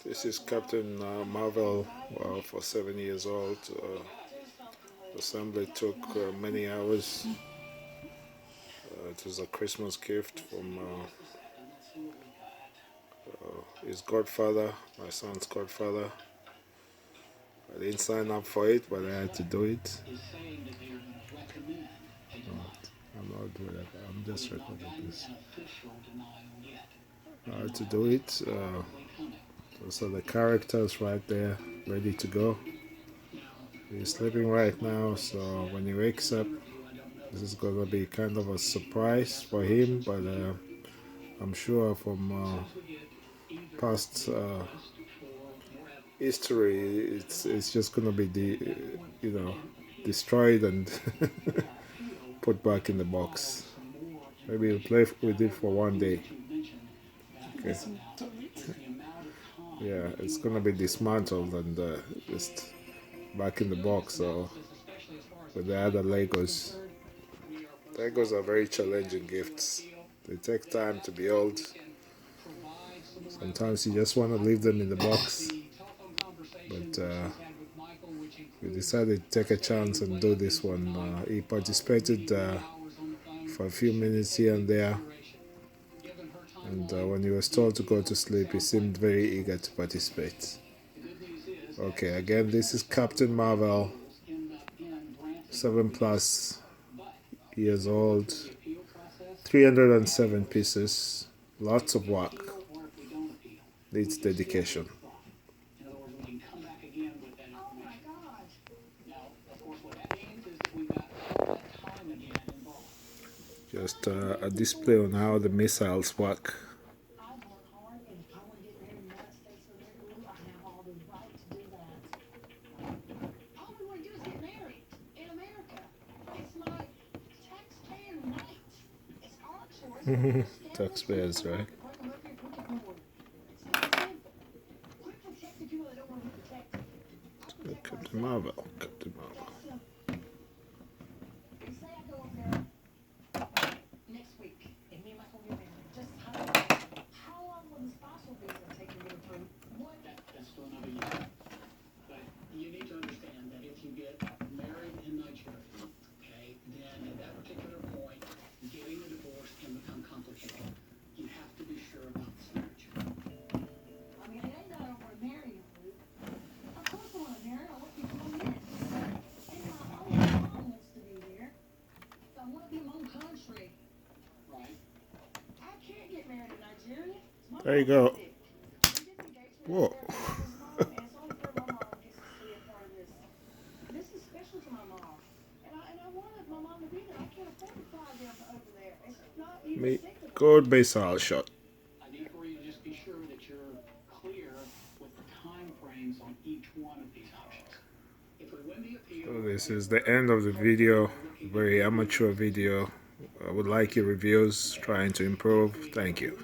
This is Captain Marvel for 7 years old. Assembly took many hours. It was a Christmas gift from his godfather, my son's godfather. I didn't sign up for it, but I had to do it. I'm not doing that. I'm just recording this. I had to do it. So the character's right there, ready to go. He's sleeping right now, so when he wakes up, this is gonna be kind of a surprise for him. But I'm sure from past history, it's just gonna be destroyed and put back in the box. Maybe we'll play with it for one day. Okay. Yeah, it's gonna be dismantled and just back in the box. So with the other Legos, Legos are very challenging gifts. They take time to build. Sometimes you just want to leave them in the box, but we decided to take a chance and do this one. He participated for a few minutes here and there, and when he was told to go to sleep, he seemed very eager to participate. Okay, again, this is Captain Marvel, 7+ years old, 307 pieces, lots of work, needs dedication. Just a display on how the missiles work. Taxpayers, right? Captain Marvel, Captain Marvel. There you go. Whoa. Good baseball shot. So this is the end of the video. Very amateur video. I would like your reviews, trying to improve. Thank you.